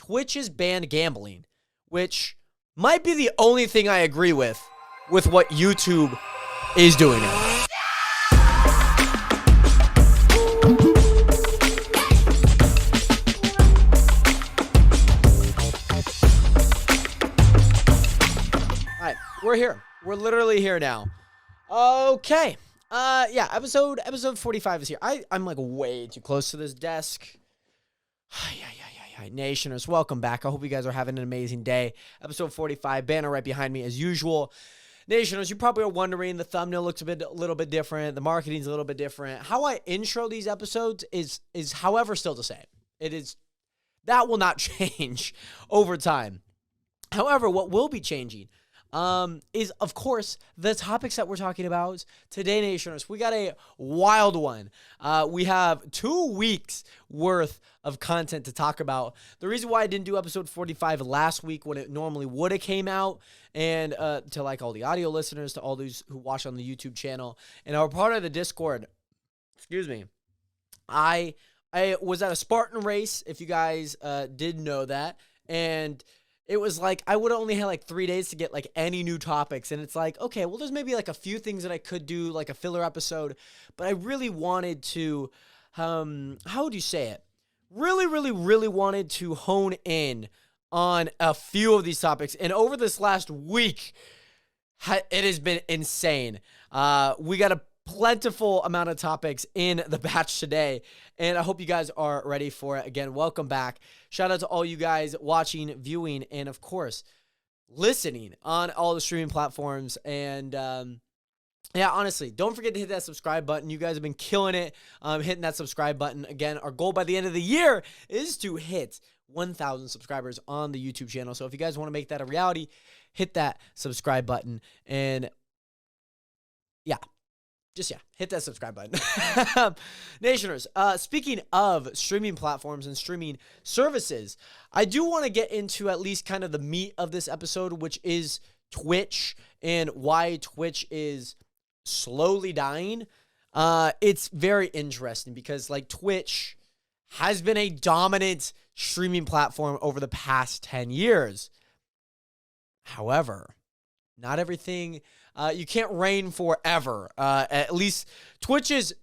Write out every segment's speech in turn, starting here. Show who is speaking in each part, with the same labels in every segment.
Speaker 1: Twitch has banned gambling, which might be the only thing I agree with what YouTube is doing now. All right, we're here. We're literally here now. Okay. Yeah, episode 45 is here. I'm like way too close to this desk. Nationers, welcome back. I hope you guys are having an amazing day. Episode 45, banner right behind me as usual. Nationers, you probably are wondering, the thumbnail looks a little bit different. The marketing's a little bit different. How I intro these episodes is however still the same. That will not change over time. However, what will be changing is, of course, the topics that we're talking about today, Nationers. We got a wild one. We have 2 weeks worth of content to talk about. The reason why I didn't do episode 45 last week when it normally would have came out, and to like all the audio listeners, to all those who watch on the YouTube channel and are part of the Discord, I was at a Spartan race, if you guys did know that, and it was like, I would have only had like 3 days to get like any new topics. And it's like, okay, well, there's maybe like a few things that I could do, like a filler episode, but I really wanted to, how would you say it? Really wanted to hone in on a few of these topics. And over this last week, it has been insane. We got a plentiful amount of topics in the batch today, and I hope you guys are ready for it. Again, welcome back. Shout out to all you guys watching, viewing, and of course, listening on all the streaming platforms. And yeah, honestly, don't forget to hit that subscribe button. You guys have been killing it hitting that subscribe button. Again, our goal by the end of the year is to hit 1,000 subscribers on the YouTube channel. So if you guys want to make that a reality, hit that subscribe button. And yeah, hit that subscribe button. Nationers, speaking of streaming platforms and streaming services, I do want to get into at least kind of the meat of this episode, which is Twitch and why Twitch is slowly dying. It's very interesting because like Twitch has been a dominant streaming platform over the past 10 years. However, not everything, you can't reign forever. At least Twitch is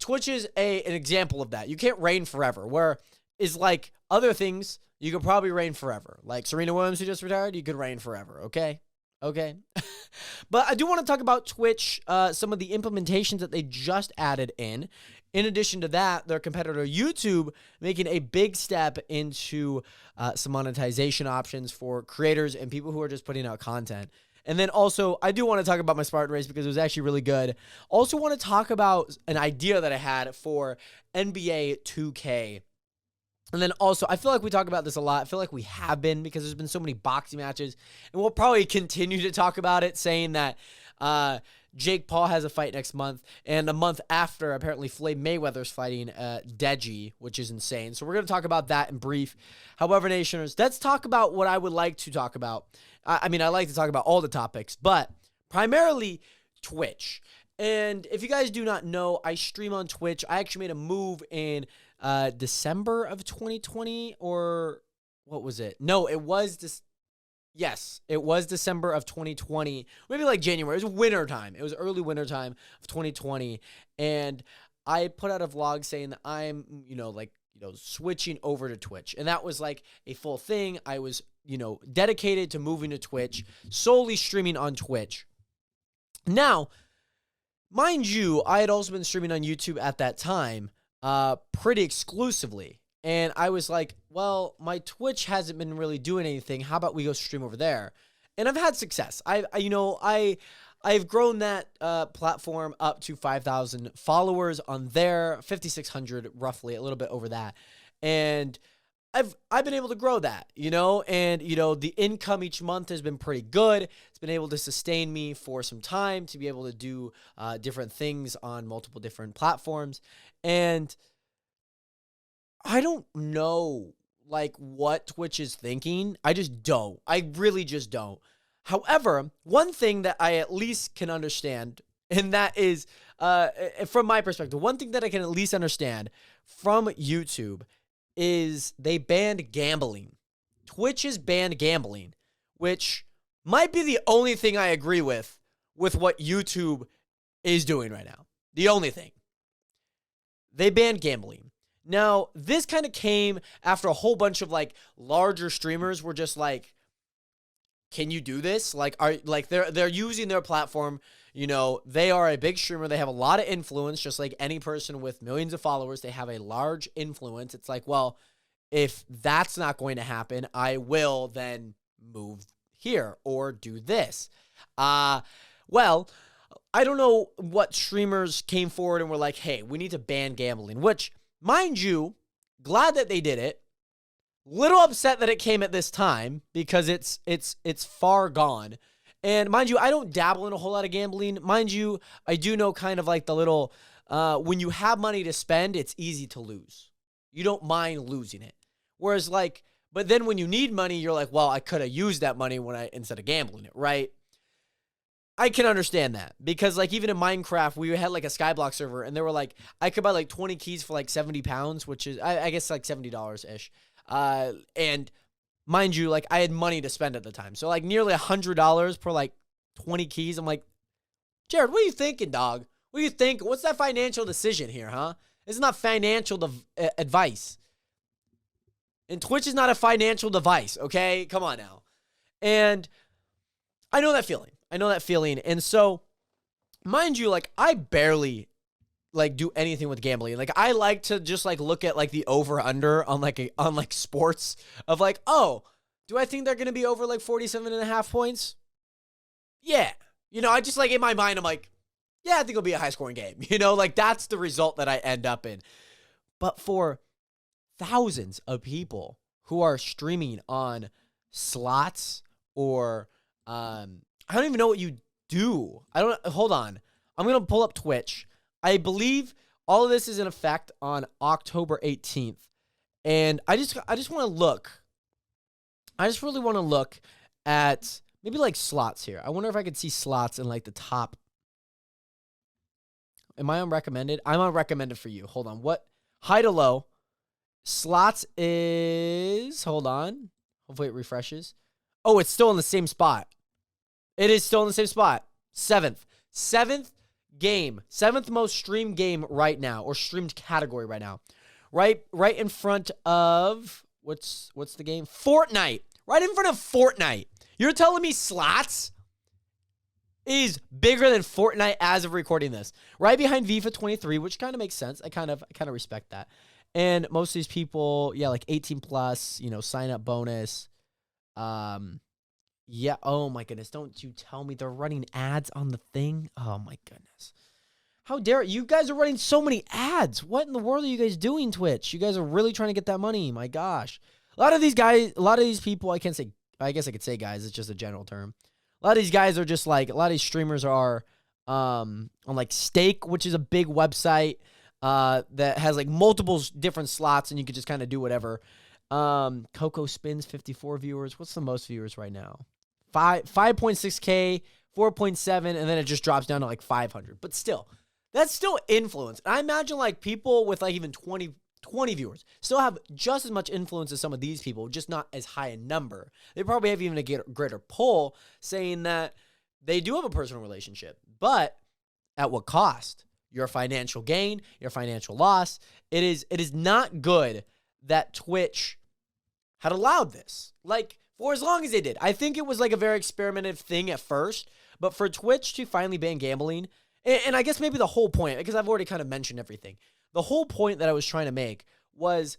Speaker 1: an example of that. You can't reign forever, where is like other things, you could probably reign forever. Like Serena Williams, who just retired, you could reign forever, okay? But I do want to talk about Twitch, some of the implementations that they just added in. In addition to that, their competitor YouTube making a big step into some monetization options for creators and people who are just putting out content. And then also, I do want to talk about my Spartan race because it was actually really good. Also want to talk about an idea that I had for NBA2K. And then also, I feel like we talk about this a lot. I feel like we have been because there's been so many boxing matches. And we'll probably continue to talk about it, saying that Jake Paul has a fight next month. And a month after, apparently, Floyd Mayweather's fighting Deji, which is insane. So we're going to talk about that in brief. However, Nationers, let's talk about what I would like to talk about. I mean, I like to talk about all the topics, but primarily Twitch. And if you guys do not know, I stream on Twitch. I actually made a move in December of 2020, or what was it? No, it was this. Yes, it was December of 2020, maybe like January. It was winter time. It was early winter time of 2020, and I put out a vlog saying that I'm, switching over to Twitch, and that was like a full thing. I was, dedicated to moving to Twitch, solely streaming on Twitch. Now, mind you, I had also been streaming on YouTube at that time, pretty exclusively. And I was like, well, my Twitch hasn't been really doing anything. How about we go stream over there? And I've had success. I've grown that platform up to 5,000 followers on there, 5,600 roughly, a little bit over that. And I've been able to grow that, and, the income each month has been pretty good. It's been able to sustain me for some time to be able to do different things on multiple different platforms. And I don't know, what Twitch is thinking. I just don't. I really just don't. However, one thing that I at least can understand, and that is, from my perspective, one thing that I can at least understand from YouTube is they banned gambling. Twitch has banned gambling, which might be the only thing I agree with what YouTube is doing right now. The only thing. They banned gambling. Now, this kind of came after a whole bunch of like larger streamers were just like, can you do this? Like, they're using their platform. You know, they are a big streamer. They have a lot of influence, just like any person with millions of followers. They have a large influence. It's like, well, if that's not going to happen, I will then move here or do this. Well, I don't know what streamers came forward and were like, hey, we need to ban gambling, which, mind you, glad that they did it. Little upset that it came at this time because it's far gone. And mind you, I don't dabble in a whole lot of gambling. Mind you, I do know kind of like the little, when you have money to spend, it's easy to lose. You don't mind losing it. Whereas like, but then when you need money, you're like, well, I could have used that money instead of gambling it, right? I can understand that because like even in Minecraft, we had like a Skyblock server and they were like, I could buy like 20 keys for like 70 pounds, which is, I guess like $70-ish. And mind you, like I had money to spend at the time. So like nearly $100 per like 20 keys. I'm like, Jared, what are you thinking, dog? What do you think? What's that financial decision here, huh? It's not financial advice. And Twitch is not a financial device, okay? Come on now. And I know that feeling. And so, mind you, like I barely like do anything with gambling. Like I like to just like look at like the over under on like sports of like, oh, do I think they're going to be over like 47.5 points? Yeah. You know, I just like in my mind, I'm like, yeah, I think it'll be a high scoring game. You know, like that's the result that I end up in. But for thousands of people who are streaming on slots or, I don't even know what you do. Hold on. I'm going to pull up Twitch. I believe all of this is in effect on October 18th. And I just want to look. I just really want to look at maybe like slots here. I wonder if I could see slots in like the top. Am I on recommended? I'm on recommended for you. Hold on. What? High to low. Slots is, hold on. Hopefully it refreshes. Oh, it's still in the same spot. It is still in the same spot. Seventh game. Seventh most streamed game right now, or streamed category right now. Right in front of, what's the game? Fortnite. Right in front of Fortnite. You're telling me slots is bigger than Fortnite as of recording this. Right behind FIFA 23, which kind of makes sense. I kind of respect that. And most of these people, yeah, like 18 plus, you know, sign up bonus. Yeah, oh my goodness, don't you tell me they're running ads on the thing? Oh my goodness. How dare you guys are running so many ads. What in the world are you guys doing, Twitch? You guys are really trying to get that money. My gosh. A lot of these people, I guess I could say guys, it's just a general term. A lot of these guys are just like, a lot of these streamers are on like Stake, which is a big website that has like multiple different slots and you could just kind of do whatever. Coco Spins, 54 viewers. What's the most viewers right now? 5.6K, 4.7, and then it just drops down to like 500. But still, that's still influence. And I imagine like people with like even 20 viewers still have just as much influence as some of these people, just not as high a number. They probably have even a greater pull saying that they do have a personal relationship. But at what cost? Your financial gain, your financial loss. It is not good that Twitch had allowed this. Like, for as long as they did. I think it was like a very experimentative thing at first, but for Twitch to finally ban gambling, and I guess maybe the whole point, because I've already kind of mentioned everything, the whole point that I was trying to make was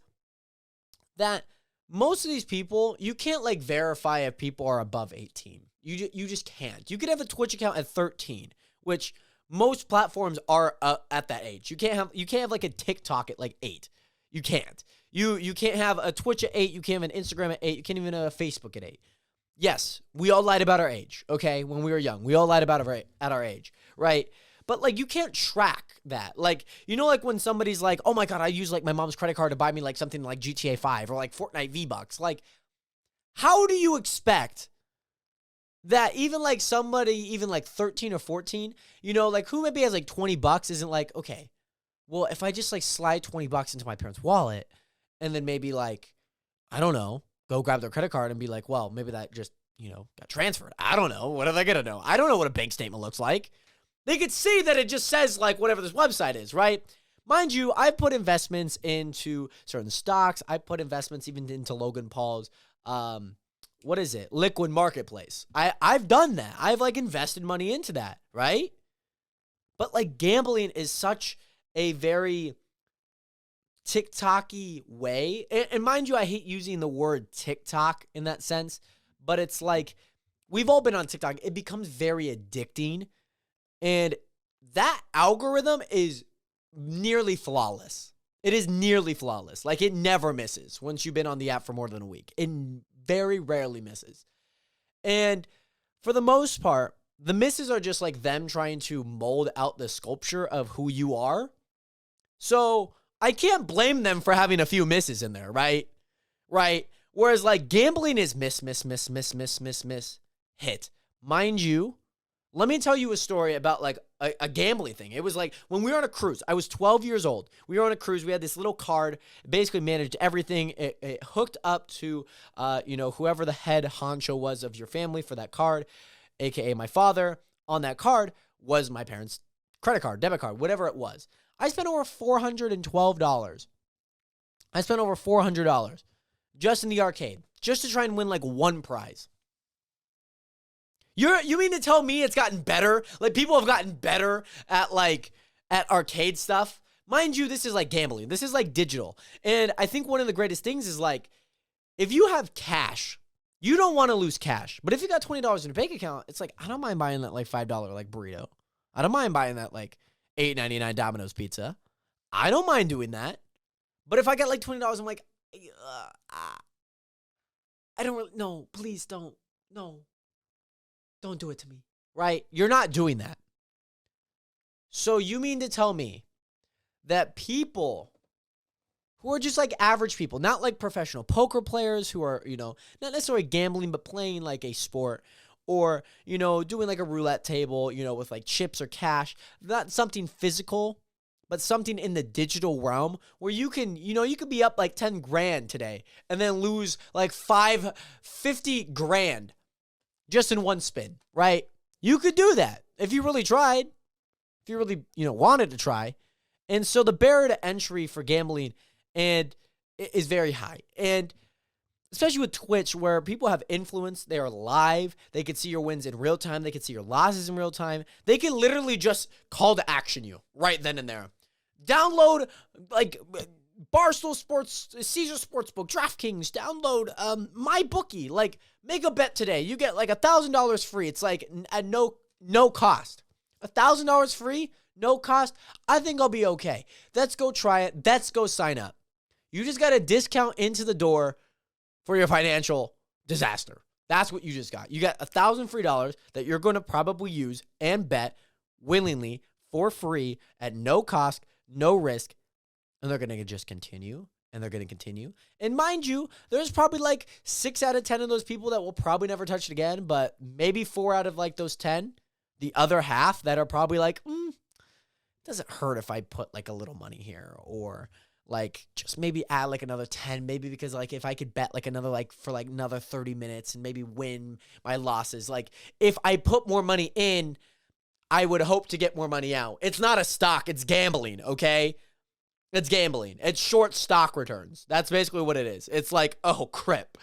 Speaker 1: that most of these people, you can't like verify if people are above 18. You just can't. You could have a Twitch account at 13, which most platforms are at that age. You can't have like a TikTok at like 8. You can't. You can't have a Twitch at 8. You can't have an Instagram at 8. You can't even have a Facebook at 8. Yes, we all lied about our age, okay? When we were young, we all lied about our age, right? But like, you can't track that. Like, you know, like when somebody's like, "Oh my god, I use like my mom's credit card to buy me like something like GTA 5 or like Fortnite V-Bucks." Like, how do you expect that even like somebody even like 13 or 14, you know, like who maybe has like $20 isn't like, okay, well, if I just like slide $20 into my parents' wallet and then maybe like, I don't know, go grab their credit card and be like, well, maybe that just, got transferred. I don't know. What are they going to know? I don't know what a bank statement looks like. They could see that it just says like whatever this website is, right? Mind you, I've put investments into certain stocks. I put investments even into Logan Paul's, Liquid Marketplace. I've done that. I've like invested money into that, right? But like gambling is such a very TikTok-y way. And mind you, I hate using the word TikTok in that sense, but it's like we've all been on TikTok. It becomes very addicting. And that algorithm is nearly flawless. It is nearly flawless. Like it never misses once you've been on the app for more than a week. It very rarely misses. And for the most part, the misses are just like them trying to mold out the sculpture of who you are. So I can't blame them for having a few misses in there, right? Right. Whereas like gambling is miss, hit. Mind you, let me tell you a story about like a gambling thing. It was like when we were on a cruise. I was 12 years old. We were on a cruise. We had this little card. It basically managed everything. It hooked up to, whoever the head honcho was of your family for that card, aka my father. On that card was my parents' credit card, debit card, whatever it was. I spent over $412. I spent over $400 just in the arcade, just to try and win like one prize. You mean to tell me it's gotten better? Like people have gotten better at arcade stuff? Mind you, this is like gambling. This is like digital. And I think one of the greatest things is like, if you have cash, you don't want to lose cash. But if you got $20 in your bank account, it's like, I don't mind buying that like $5 like burrito. I don't mind buying that like $8.99 Domino's pizza. I don't mind doing that. But if I get like $20, I'm like, I don't really, no, please don't, no. Don't do it to me, right? You're not doing that. So you mean to tell me that people who are just like average people, not like professional poker players who are, not necessarily gambling, but playing like a sport or, doing like a roulette table, with like chips or cash, not something physical, but something in the digital realm where you can, you could be up like 10 grand today and then lose like 50 grand. Just in one spin, right? You could do that if you really tried, if you really, wanted to try. And so the barrier to entry for gambling is very high. And especially with Twitch, where people have influence, they are live, they can see your wins in real time, they can see your losses in real time. They can literally just call to action you right then and there. Download like Barstool Sports, Caesar Sportsbook, DraftKings, download MyBookie, like make a bet today. You get like $1,000 free. It's like at no cost. $1,000 free, no cost. I think I'll be okay. Let's go try it. Let's go sign up. You just got a discount into the door for your financial disaster. That's what you just got. You got $1,000 free that you're going to probably use and bet willingly for free at no cost, no risk. And they're going to just continue, and they're going to continue. And mind you, there's probably like 6 out of 10 of those people that will probably never touch it again, but maybe 4 out of like those 10, the other half that are probably like, doesn't hurt if I put like a little money here, or like just maybe add like another 10, maybe because like if I could bet like another like for like another 30 minutes and maybe win my losses. Like if I put more money in, I would hope to get more money out. It's not a stock, it's gambling, okay? It's gambling. It's short stock returns. That's basically what it is. It's like, oh, crap,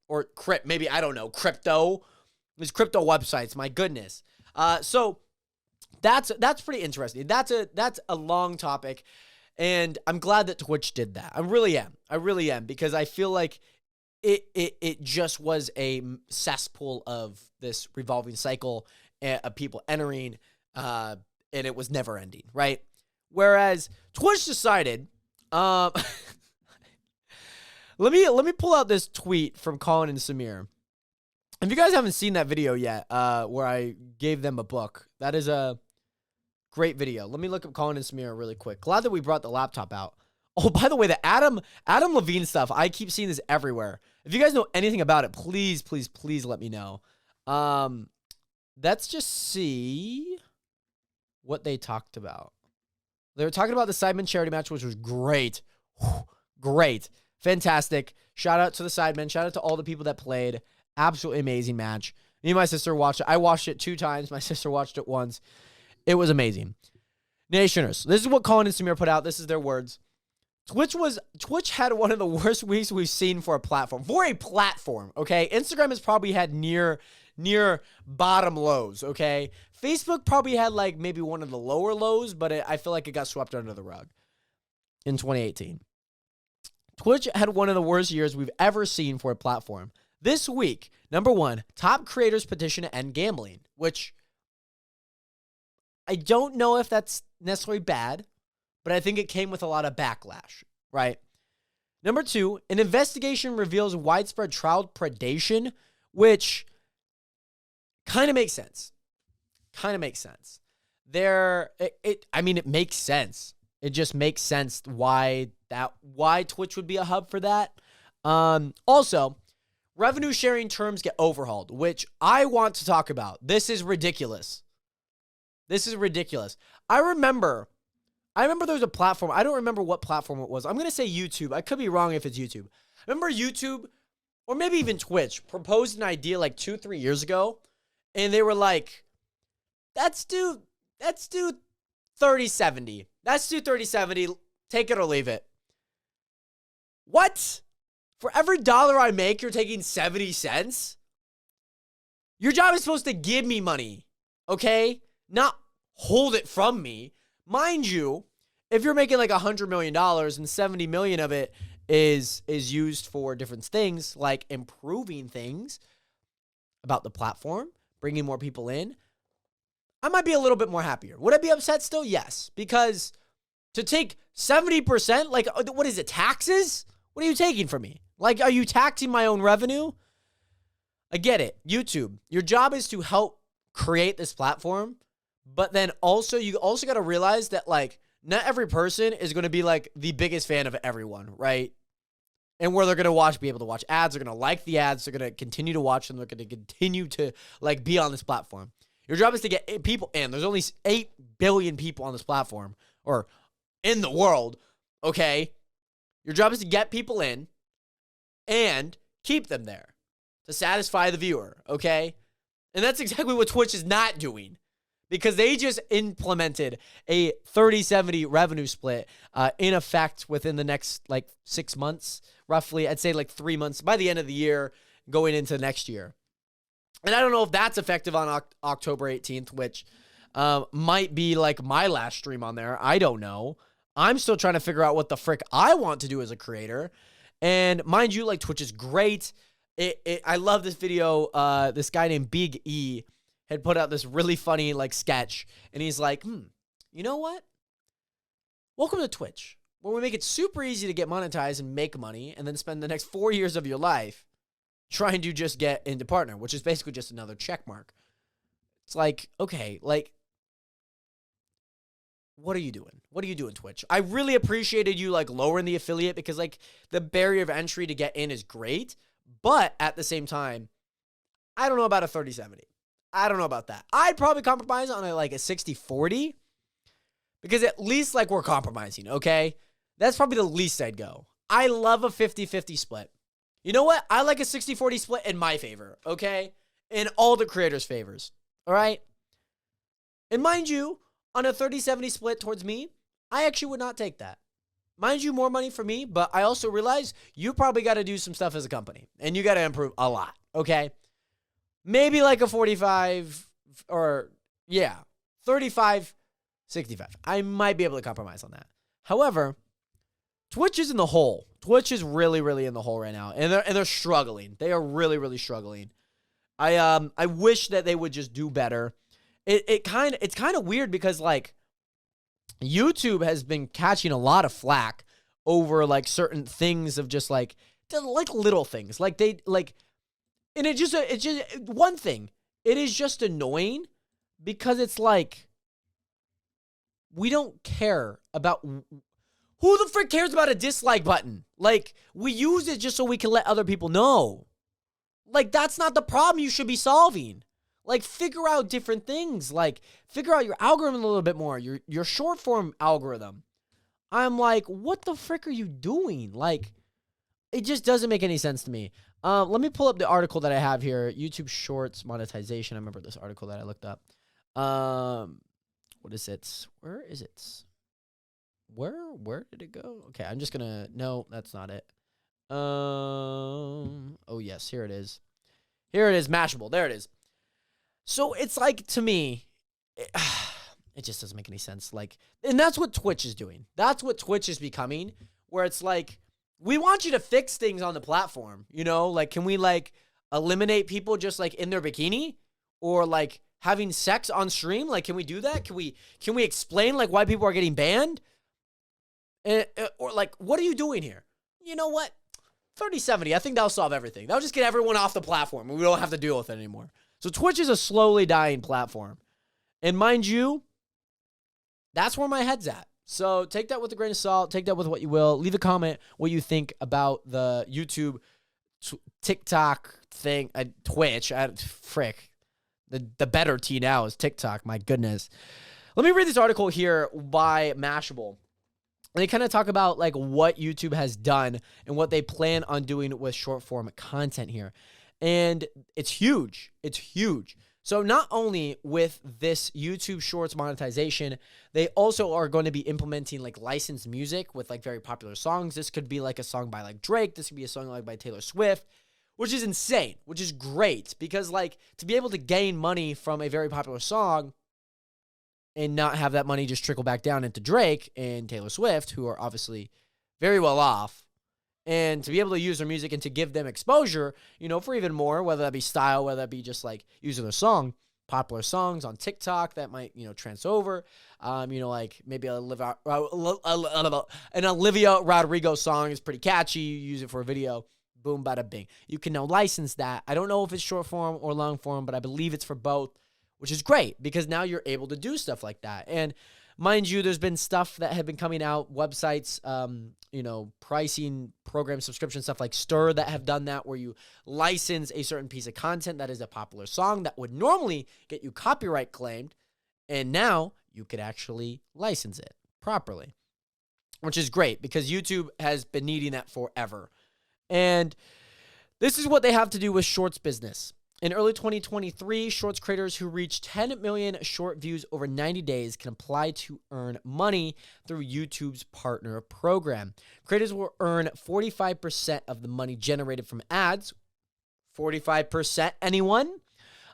Speaker 1: or crypt, maybe, I don't know, crypto. There's crypto websites, my goodness. So that's pretty interesting. That's a long topic, and I'm glad that Twitch did that. I really am, because I feel like it just was a cesspool of this revolving cycle of people entering, and it was never ending, right? Whereas Twitch decided, let me pull out this tweet from Colin and Samir. If you guys haven't seen that video yet, where I gave them a book, that is a great video. Let me look up Colin and Samir really quick. Glad that we brought the laptop out. Oh, by the way, the Adam Levine stuff, I keep seeing this everywhere. If you guys know anything about it, please let me know. Let's just see what they talked about. They were talking about the Sidemen charity match, which was great. Great. Fantastic. Shout out to the Sidemen. Shout out to all the people that played. Absolutely amazing match. Me and my sister watched it. I watched it 2 times. My sister watched it once. It was amazing. Nationers, this is what Colin and Samir put out. This is their words. Twitch had one of the worst weeks we've seen for a platform. For a platform, okay? Instagram has probably had near bottom lows, okay? Facebook probably had like maybe one of the lower lows, but I feel like it got swept under the rug in 2018. Twitch had one of the worst years we've ever seen for a platform. This week, number 1, top creators petition to end gambling, which I don't know if that's necessarily bad, but I think it came with a lot of backlash, right? Number 2, an investigation reveals widespread child predation, which kind of makes sense. It makes sense. It just makes sense why Twitch would be a hub for that. Also, revenue sharing terms get overhauled, which I want to talk about. This is ridiculous. I remember there was a platform. I don't remember what platform it was. I'm going to say YouTube. I could be wrong if it's YouTube. I remember YouTube, or maybe even Twitch, proposed an idea like 2-3 years ago. And they were like, let's do 30-70. Let's do 30-70. Take it or leave it. What? For every dollar I make, you're taking 70 cents? Your job is supposed to give me money, okay? Not hold it from me. Mind you, if you're making like $100 million and 70 million of it is used for different things, like improving things about the platform, bringing more people in, I might be a little bit more happier. Would I be upset still? Yes. Because to take 70%, like, what is it, taxes? What are you taking from me? Like, are you taxing my own revenue? I get it. YouTube, your job is to help create this platform, but then also, you also got to realize that, like, not every person is going to be, like, the biggest fan of everyone, right? And where they're going to be able to watch ads, they're going to like the ads, they're going to continue to watch them, they're going to continue to, like, be on this platform. Your job is to get people in. There's only 8 billion people on this platform, or in the world, okay? Your job is to get people in and keep them there to satisfy the viewer, okay? And that's exactly what Twitch is not doing, because they just implemented a 30-70 revenue split in effect within the next, like, 6 months, roughly. I'd say, like, 3 months by the end of the year going into next year. And I don't know if that's effective on October 18th, which might be, like, my last stream on there. I don't know. I'm still trying to figure out what the frick I want to do as a creator. And mind you, like, Twitch is great. I love this video. This guy named Big E had put out this really funny, like, sketch. And he's like, you know what? Welcome to Twitch, where we make it super easy to get monetized and make money, and then spend the next 4 years of your life trying to just get into partner, which is basically just another check mark. It's like, okay, like, what are you doing? What are you doing, Twitch? I really appreciated you, like, lowering the affiliate, because, like, the barrier of entry to get in is great. But at the same time, I don't know about a 30-70. I don't know about that. I'd probably compromise on a 60-40, because at least, like, we're compromising, okay? That's probably the least I'd go. I love a 50-50 split. You know what? I like a 60-40 split in my favor, okay? In all the creators' favors, all right? And mind you, on a 30-70 split towards me, I actually would not take that. Mind you, more money for me, but I also realize you probably got to do some stuff as a company, and you got to improve a lot, okay? Maybe like a 45 or, 35, 65. I might be able to compromise on that. However, Twitch is in the hole. Twitch is really, really in the hole right now, and they're struggling. They are really, really struggling. I wish that they would just do better. It's kind of weird, because, like, YouTube has been catching a lot of flack over, like, certain things of just, like little things. Like, they, like, and it's just one thing. It is just annoying, because it's like, we don't care about, who the frick cares about a dislike button? Like, we use it just so we can let other people know. Like, that's not the problem you should be solving. Like, figure out different things. Like, figure out your algorithm a little bit more. Your short form algorithm. I'm like, what the frick are you doing? Like, It just doesn't make any sense to me. Let me pull up the article that I have here. YouTube Shorts monetization. I remember this article that I looked up. What is it? Where is it? Where did it go? Okay, I'm just gonna. No, that's not it. Oh yes, here it is. Here it is. Mashable. There it is. So it's like, to me, it just doesn't make any sense. Like, and that's what Twitch is doing. That's what Twitch is becoming, where it's like, we want you to fix things on the platform, you know? Like, can we, like, eliminate people just, like, in their bikini? Or, like, having sex on stream? Like, can we do that? Can we explain, like, why people are getting banned? Or, like, what are you doing here? You know what? 3070, I think that'll solve everything. That'll just get everyone off the platform, and we don't have to deal with it anymore. So Twitch is a slowly dying platform. And mind you, that's where my head's at. So take that with a grain of salt. Take that with what you will. Leave a comment what you think about the YouTube, TikTok thing, Twitch. The better T now is TikTok. My goodness. Let me read this article here by Mashable. They kind of talk about like what YouTube has done and what they plan on doing with short form content here. And it's huge. It's huge. So not only with this YouTube Shorts monetization, they also are going to be implementing like licensed music with like very popular songs. This could be like a song by like Drake. This could be a song like by Taylor Swift, which is insane, which is great because like to be able to gain money from a very popular song and not have that money just trickle back down into Drake and Taylor Swift, who are obviously very well off, and to be able to use their music and to give them exposure, you know, for even more, whether that be style, whether that be just like using their song, popular songs on TikTok that might, you know, trans over, you know, like maybe an Olivia Rodrigo song is pretty catchy. You use it for a video, boom, bada bing. You can now license that. I don't know if it's short form or long form, but I believe it's for both, which is great because now you're able to do stuff like that. And mind you, there's been stuff that have been coming out, websites, you know, pricing, program subscription, stuff like Stir that have done that where you license a certain piece of content that is a popular song that would normally get you copyright claimed, and now you could actually license it properly, which is great because YouTube has been needing that forever. And this is what they have to do with Shorts business. In early 2023, Shorts creators who reach 10 million short views over 90 days can apply to earn money through YouTube's partner program. Creators will earn 45% of the money generated from ads. 45%, anyone?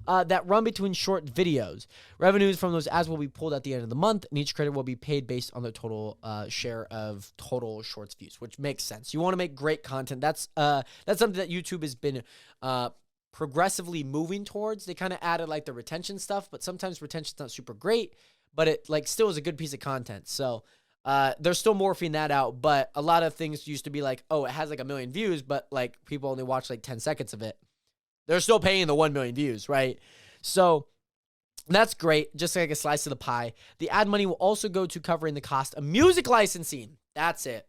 Speaker 1: That run between short videos. Revenues from those ads will be pulled at the end of the month, and each creator will be paid based on their total share of total Shorts views, which makes sense. You want to make great content. That's something that YouTube has been progressively moving towards. They kind of added like the retention stuff, but sometimes retention's not super great, but it like still is a good piece of content. So they're still morphing that out, but a lot of things used to be like, oh, it has like 1 million views, but like people only watch like 10 seconds of it. They're still paying the 1 million views, right? So that's great, just like a slice of the pie. The ad money will also go to covering the cost of music licensing. That's it.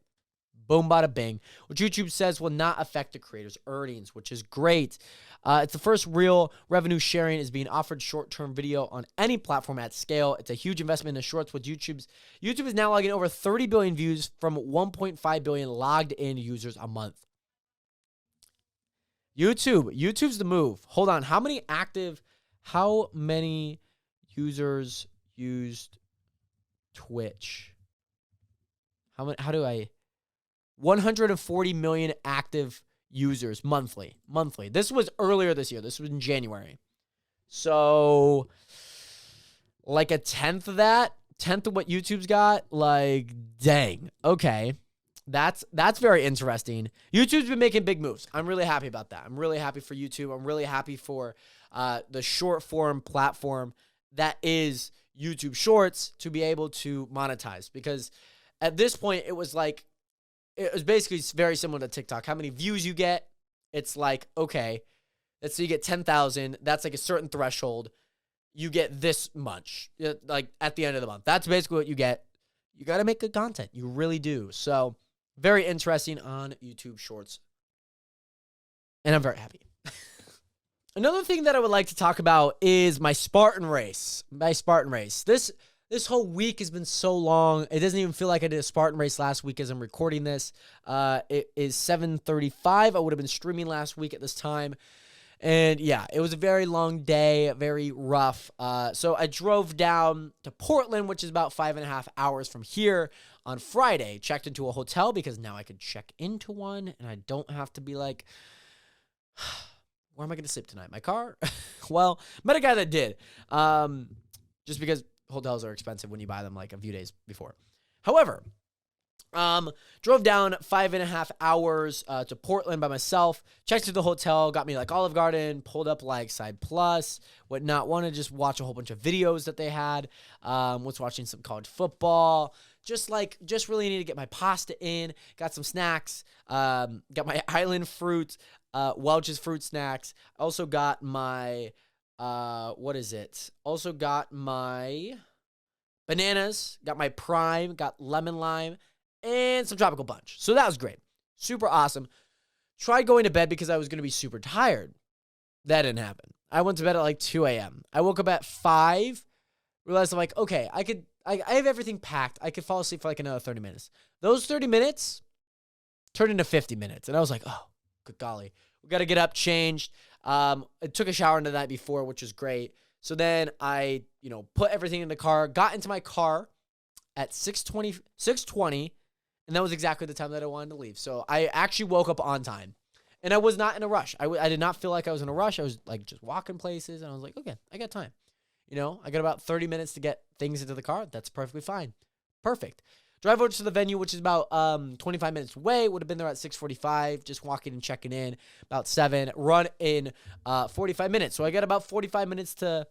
Speaker 1: Boom, bada bing, which YouTube says will not affect the creator's earnings, which is great. It's the first real revenue sharing is being offered short-term video on any platform at scale. It's a huge investment in Shorts with YouTube is now logging over 30 billion views from 1.5 billion logged in users a month. YouTube's the move. Hold on. How many users used Twitch? 140 million active users monthly. This was earlier this year. This was in January. So like a tenth of what YouTube's got. Like, dang. Okay. That's very interesting. YouTube's been making big moves. I'm really happy about that. I'm really happy for YouTube. I'm really happy for the short form platform that is YouTube Shorts to be able to monetize, because at this point it was basically very similar to TikTok. How many views you get, it's like, okay, let's say you get 10,000. That's like a certain threshold. You get this much, like at the end of the month. That's basically what you get. You got to make good content. You really do. So very interesting on YouTube Shorts. And I'm very happy. Another thing that I would like to talk about is my Spartan Race. This This whole week has been so long. It doesn't even feel like I did a Spartan race last week as I'm recording this. It is 7:35. I would have been streaming last week at this time. And yeah, it was a very long day, very rough. So I drove down to Portland, which is about 5.5 hours from here on Friday. Checked into a hotel because now I could check into one and I don't have to be like, where am I going to sleep tonight? My car? Well, met a guy that did. Just because hotels are expensive when you buy them like a few days before. However, drove down 5.5 hours to Portland by myself, checked into the hotel, got me like Olive Garden, pulled up like Side Plus, whatnot. Wanted to just watch a whole bunch of videos that they had. Was watching some college football. Just really need to get my pasta in. Got some snacks. Got my Island fruit, Welch's fruit snacks. Also got my Also got my bananas, got my Prime, got lemon lime, and some tropical punch. So that was great. Super awesome. Tried going to bed because I was going to be super tired. That didn't happen. I went to bed at like 2 a.m. I woke up at 5, realized I'm like, okay, I have everything packed. I could fall asleep for like another 30 minutes. Those 30 minutes turned into 50 minutes. And I was like, oh, good golly. We got to get up, changed. I took a shower the night before, which was great. So then I, put everything in the car, got into my car at 6:20, and that was exactly the time that I wanted to leave. So I actually woke up on time, and I was not in a rush. I did not feel like I was in a rush. I was like just walking places, and I was like, okay, I got time. I got about 30 minutes to get things into the car. That's perfectly fine. Perfect. Drive over to the venue, which is about 25 minutes away. Would have been there at 6:45, just walking and checking in. About 7. Run in 45 minutes. So I got about 45 minutes to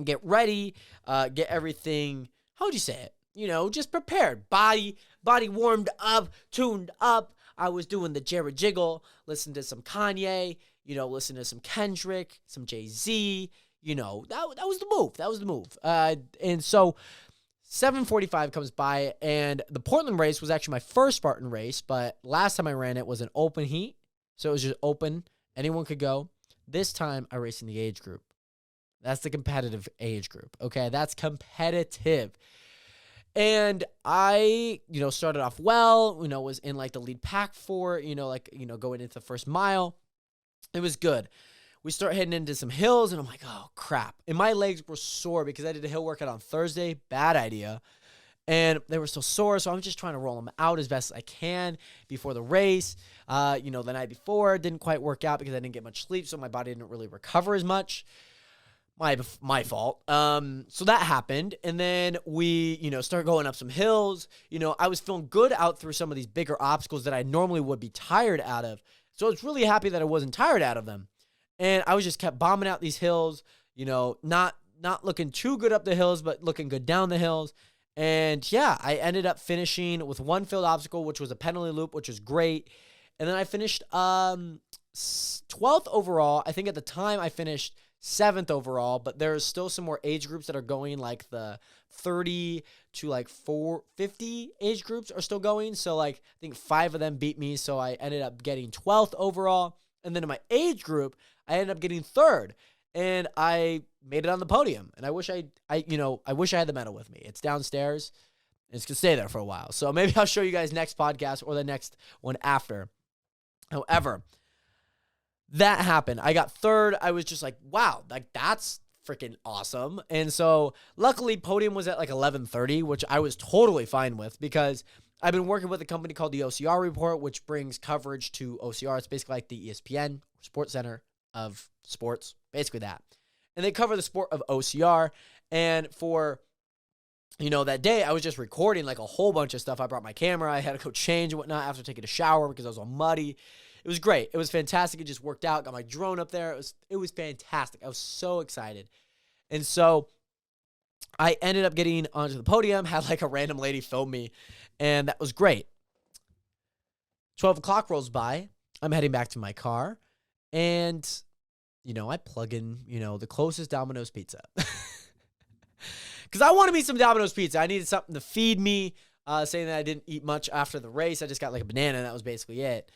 Speaker 1: get ready, get everything, how would you say it? Just prepared. Body warmed up, tuned up. I was doing the Jared Jiggle, listening to some Kanye, listening to some Kendrick, some Jay-Z. That was the move. That was the move. And so 7:45 comes by, and the Portland race was actually my first Spartan race, but last time I ran it was an open heat, so it was just open. Anyone could go. This time I raced in the age group. That's the competitive age group, okay? That's competitive. And I, started off well, was in like the lead pack for, going into the first mile. It was good. We start heading into some hills, and I'm like, oh, crap. And my legs were sore because I did a hill workout on Thursday. Bad idea. And they were still sore, so I'm just trying to roll them out as best as I can before the race. The night before, didn't quite work out because I didn't get much sleep, so my body didn't really recover as much. My fault. So that happened. And then we, start going up some hills. I was feeling good out through some of these bigger obstacles that I normally would be tired out of. So I was really happy that I wasn't tired out of them. And I was just kept bombing out these hills, not looking too good up the hills, but looking good down the hills. And yeah, I ended up finishing with one field obstacle, which was a penalty loop, which was great. And then I finished 12th overall. I think at the time I finished 7th overall, but there's still some more age groups that are going, like the 30 to like 50 age groups are still going. So like I think 5 of them beat me. So I ended up getting 12th overall. And then in my age group, I ended up getting 3rd, and I made it on the podium. And I wish I had the medal with me. It's downstairs. And it's going to stay there for a while. So maybe I'll show you guys next podcast or the next one after. However, that happened. I got 3rd. I was just like, wow, like that's freaking awesome. And so luckily podium was at like 11:30, which I was totally fine with because I've been working with a company called the OCR Report, which brings coverage to OCR. It's basically like the ESPN, Sports Center of sports, basically that. And they cover the sport of OCR. And for, that day, I was just recording like a whole bunch of stuff. I brought my camera. I had to go change and whatnot after taking a shower because I was all muddy. It was great. It was fantastic. It just worked out. Got my drone up there. It was fantastic. I was so excited. And so I ended up getting onto the podium, had like a random lady film me, and that was great. 12 o'clock rolls by. I'm heading back to my car, and, I plug in, the closest Domino's pizza. Because I wanted me some Domino's pizza. I needed something to feed me, saying that I didn't eat much after the race. I just got like a banana, and that was basically it.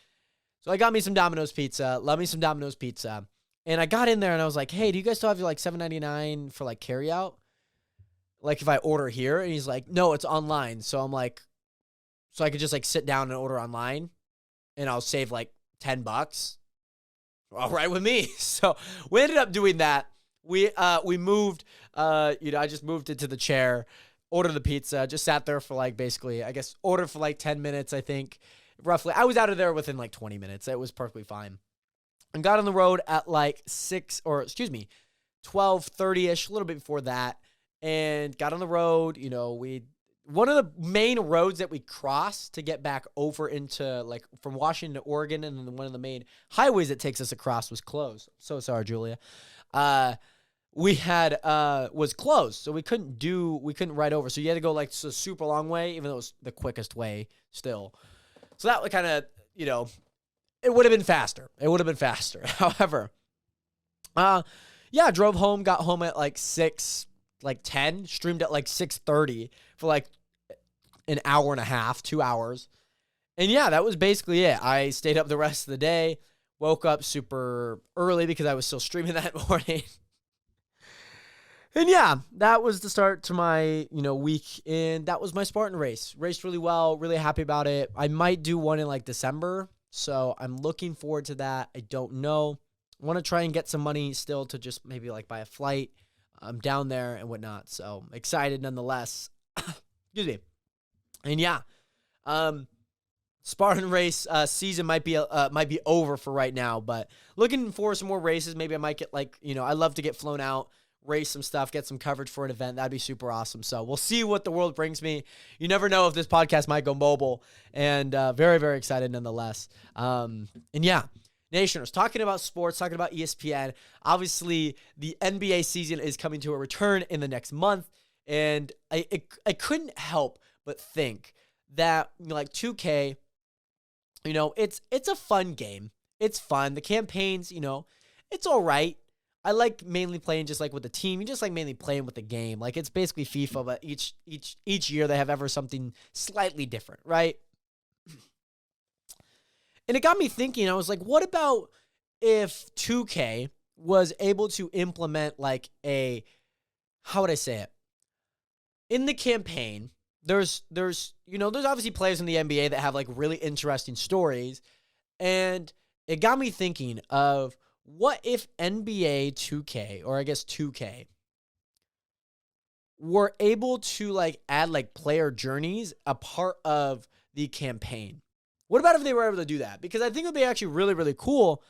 Speaker 1: So I got me some Domino's pizza. Love me some Domino's pizza. And I got in there, and I was like, hey, do you guys still have like $7.99 for like carry out? like if I order here? And he's like, no, it's online. So I'm like, so I could just like sit down and order online and I'll save like $10. All right with me. So we ended up doing that. We moved, I just moved into the chair, ordered the pizza, just sat there for like basically, I guess, ordered for like 10 minutes, I think, roughly. I was out of there within like 20 minutes. It was perfectly fine. And got on the road at like 12:30-ish, a little bit before that, and got on the road. One of the main roads that we crossed to get back over into like from Washington to Oregon, and then one of the main highways that takes us across was closed. So sorry, Julia. Was closed, so we couldn't ride over. So you had to go like a super long way, even though it was the quickest way still. So that would kind of, it would have been faster. However, drove home, got home at like 10, streamed at like 6:30 for like an hour and a half, 2 hours. And yeah, that was basically it. I stayed up the rest of the day, woke up super early because I was still streaming that morning. And yeah, that was the start to my, week. And that was my Spartan race. Raced really well, really happy about it. I might do one in like December. So I'm looking forward to that. I don't know. I want to try and get some money still to just maybe like buy a flight. I'm down there and whatnot. So excited nonetheless. Excuse me. And yeah, Spartan race season might be over for right now, but looking for some more races. Maybe I might get I love to get flown out, race some stuff, get some coverage for an event. That'd be super awesome. So we'll see what the world brings me. You never know if this podcast might go mobile, and very, very excited nonetheless. And yeah, Nationers, talking about sports, talking about ESPN. Obviously, the NBA season is coming to a return in the next month, and I couldn't help but think that like 2K, it's a fun game. It's fun. The campaigns, it's all right. I like mainly playing just like with the team. You just like mainly playing with the game. Like it's basically FIFA, but each year they have ever something slightly different, right? And it got me thinking. I was like, what about if 2K was able to implement like how would I say it? In the campaign, there's obviously players in the NBA that have like really interesting stories, and it got me thinking of what if NBA 2K, or I guess 2K, were able to like add like player journeys a part of the campaign. What about if they were able to do that? Because I think it would be actually really, really cool,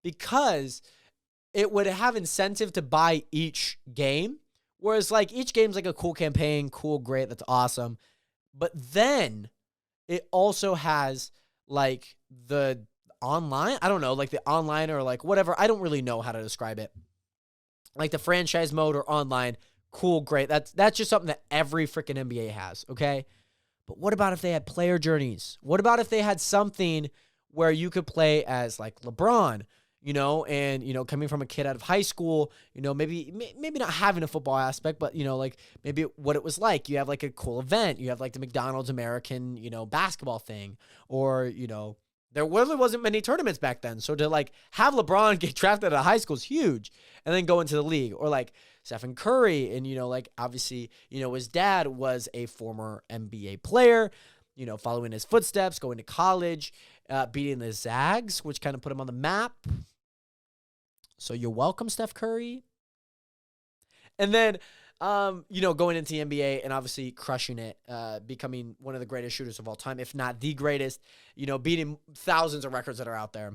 Speaker 1: because it would have incentive to buy each game. Whereas like each game's like a cool campaign, cool, great, that's awesome. But then it also has like the online, I don't know, like the online or like whatever. I don't really know how to describe it. Like the franchise mode or online, cool, great. That's just something that every freaking NBA has, okay? But what about if they had player journeys? What about if they had something where you could play as like LeBron, and, coming from a kid out of high school, maybe not having a football aspect, but, like maybe what it was like. You have like a cool event. You have like the McDonald's American, basketball thing, or, there really wasn't many tournaments back then. So to like have LeBron get drafted out of high school is huge, and then go into the league. Or like Stephen Curry, and, like obviously, his dad was a former NBA player, following his footsteps, going to college, beating the Zags, which kind of put him on the map. So you're welcome, Steph Curry. And then, going into the NBA and obviously crushing it, becoming one of the greatest shooters of all time, if not the greatest, beating thousands of records that are out there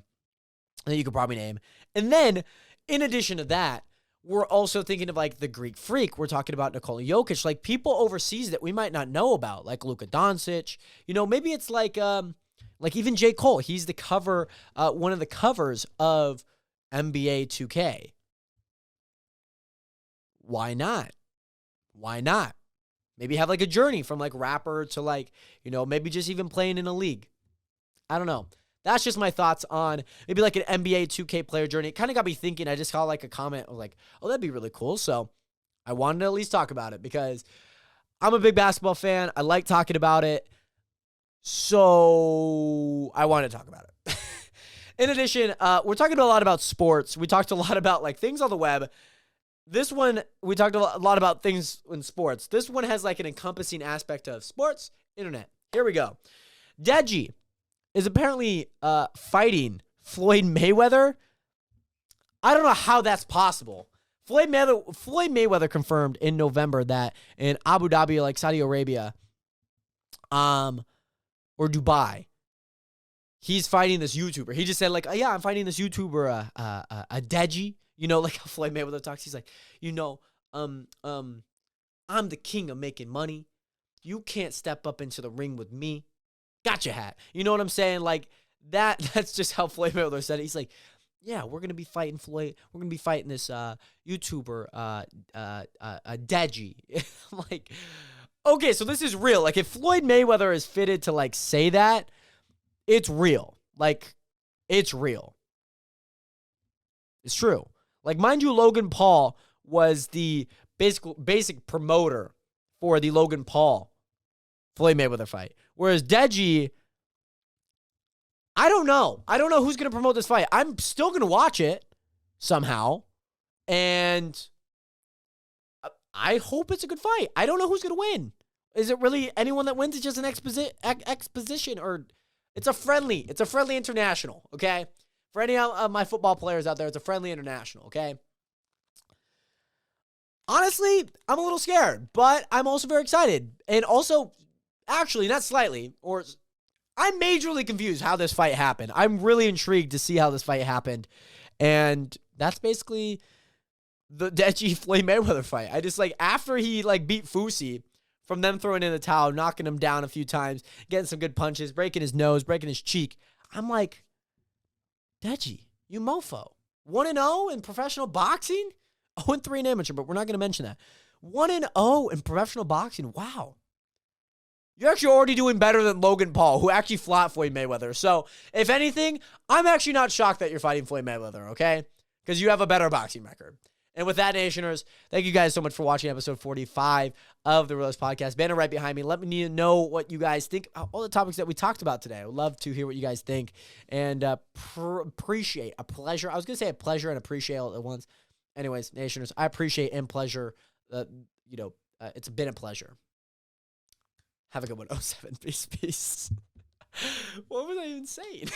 Speaker 1: that you could probably name. And then, in addition to that, we're also thinking of like the Greek Freak. We're talking about Nikola Jokic, like people overseas that we might not know about, like Luka Doncic. Maybe it's like even J. Cole. He's the cover, one of the covers of NBA 2K. Why not? Why not? Maybe have like a journey from like rapper to like, maybe just even playing in a league. I don't know. That's just my thoughts on maybe like an NBA 2K player journey. It kind of got me thinking. I just saw like a comment. I was like, oh, that'd be really cool. So I wanted to at least talk about it because I'm a big basketball fan. I like talking about it. So I wanted to talk about it. In addition, we're talking a lot about sports. We talked a lot about like things on the web. this one, we talked a lot about things in sports. This one has like an encompassing aspect of sports, internet. Here we go. Deji is apparently fighting Floyd Mayweather. I don't know how that's possible. Floyd Mayweather confirmed in November that in Abu Dhabi, like Saudi Arabia, or Dubai, he's fighting this YouTuber. He just said like, oh, yeah, I'm fighting this YouTuber, a Deji. You know, like how Floyd Mayweather talks. He's like, I'm the king of making money. You can't step up into the ring with me. Gotcha hat. You know what I'm saying? Like that's just how Floyd Mayweather said it. He's like, yeah, we're going to be fighting Floyd. We're going to be fighting this YouTuber, Deji. I'm like, okay, so this is real. Like if Floyd Mayweather is fitted to like say that, it's real. Like it's real. It's true. Like mind you, Logan Paul was the basic promoter for the Logan Paul Floyd Mayweather fight. Whereas Deji, I don't know. I don't know who's going to promote this fight. I'm still going to watch it somehow. And I hope it's a good fight. I don't know who's going to win. Is it really anyone that wins? It's just an exposition, or it's a friendly. It's a friendly international, okay? For any of my football players out there, it's a friendly international, okay? Honestly, I'm a little scared, but I'm also very excited. And also, actually, not slightly, or I'm majorly confused how this fight happened. I'm really intrigued to see how this fight happened. And that's basically the Deji Floyd Mayweather fight. I just like, after he like beat Fusi, from them throwing in the towel, knocking him down a few times, getting some good punches, breaking his nose, breaking his cheek, I'm like, Deji, you mofo. 1-0 in professional boxing? 0-3 in amateur, but we're not going to mention that. 1-0 in professional boxing. Wow. You're actually already doing better than Logan Paul, who actually fought Floyd Mayweather. So, if anything, I'm actually not shocked that you're fighting Floyd Mayweather, okay? Because you have a better boxing record. And with that, Nationers, thank you guys so much for watching episode 45 of The Realest Podcast. Banner right behind me. Let me know what you guys think. All the topics that we talked about today. I would love to hear what you guys think. And a pleasure. I was going to say a pleasure and appreciate all at once. Anyways, Nationers, I appreciate and pleasure. It's been a pleasure. Have a good one. 07. Peace. What was I even saying?